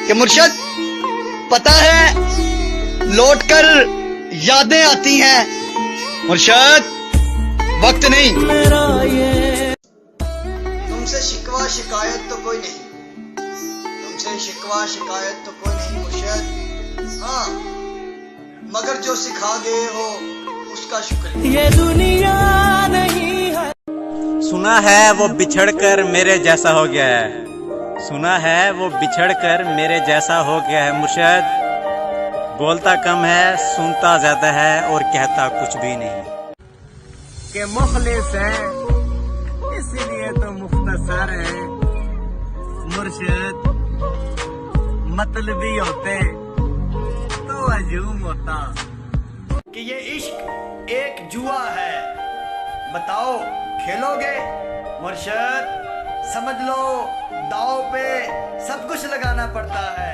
کہ مرشد پتہ ہے لوٹ کر یادیں آتی ہیں، مرشد وقت نہیں۔ تم سے شکوہ شکایت تو کوئی نہیں، تم سے شکوہ شکایت تو کوئی نہیں مرشد، ہاں مگر جو سکھا گئے ہو اس کا شکریہ۔ یہ دنیا نہیں ہے۔ سنا ہے وہ بچھڑ کر میرے جیسا ہو گیا ہے، سنا ہے وہ بچھڑ کر میرے جیسا ہو گیا ہے مرشد، بولتا کم ہے سنتا زیادہ ہے اور کہتا کچھ بھی نہیں، کہ مخلص ہے اسی لیے تو مختصر ہے مرشد، مطلبی ہوتے تو ہجوم ہوتا، کہ یہ عشق ایک جوا ہے، بتاؤ کھیلو گے مرشد؟ سمجھ لو داؤ پہ سب کچھ لگانا پڑتا ہے۔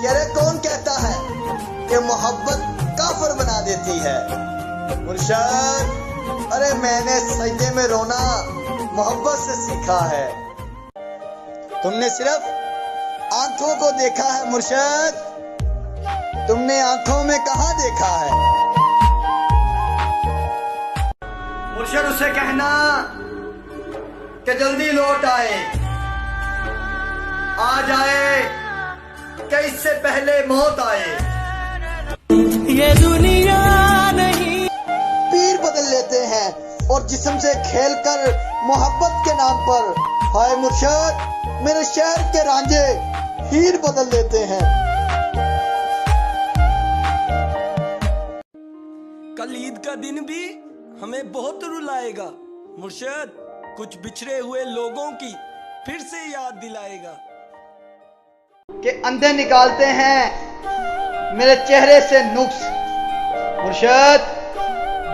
کہ ارے کون کہتا ہے کہ محبت کافر بنا دیتی ہے مرشد؟ ارے میں نے سجدے میں رونا محبت سے سیکھا ہے، تم نے صرف آنکھوں کو دیکھا ہے مرشد، تم نے آنکھوں میں کہاں دیکھا ہے؟ مرشد اسے کہنا کہ جلدی لوٹ آئے، آ جائے کہ اس سے پہلے موت آئے۔ یہ دنیا نہیں۔ پیر بدل لیتے ہیں اور جسم سے کھیل کر محبت کے نام پر، ہائے مرشد میرے شہر کے رانجھے ہیر بدل لیتے ہیں۔ کل عید کا دن بھی ہمیں بہت رلائے گا مرشد، کچھ بچھڑے ہوئے لوگوں کی پھر سے یاد دلائے گا، کہ اندھے نکالتے ہیں میرے چہرے سے نقص مرشد،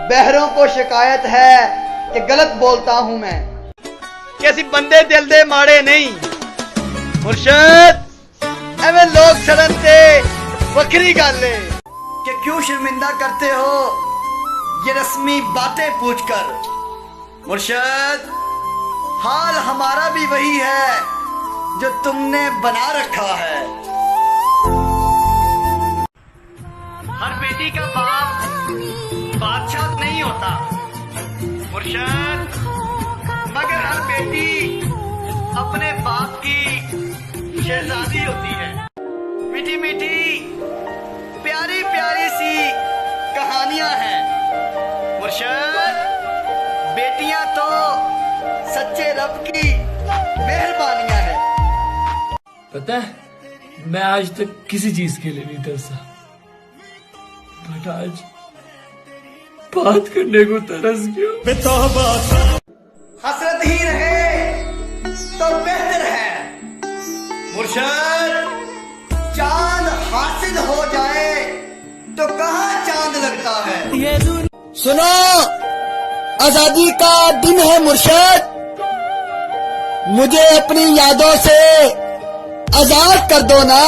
بہروں کو شکایت ہے کہ غلط بولتا ہوں میں، کہ اسی بندے دل دے ماڑے نہیں مرشد، ایویں لوگ سڑن تے وکری گل ہے، کہ کیوں شرمندہ کرتے ہو یہ رسمی باتیں پوچھ کر مرشد، حال ہمارا بھی وہی ہے جو تم نے بنا رکھا ہے۔ ہر بیٹی کا باپ بادشاہ نہیں ہوتا مرشد، مگر ہر بیٹی اپنے باپ کی شہزادی ہوتی ہے۔ میٹھی میٹھی پیاری پیاری سی کہانیاں ہیں مرشد، بیٹیاں تو سچے رب کی مہربانیاں ہیں۔ پتہ ہے میں آج تک کسی چیز کے لیے نہیں ترسا، بٹ آج بات کرنے کو ترس گیا۔ حسرت ہی رہے تو بہتر ہے مرشد، چاند حاسد ہو جائے تو کہاں چاند لگتا ہے۔ سنو آزادی کا دن ہے مرشد، مجھے اپنی یادوں سے آزاد کر دو نا۔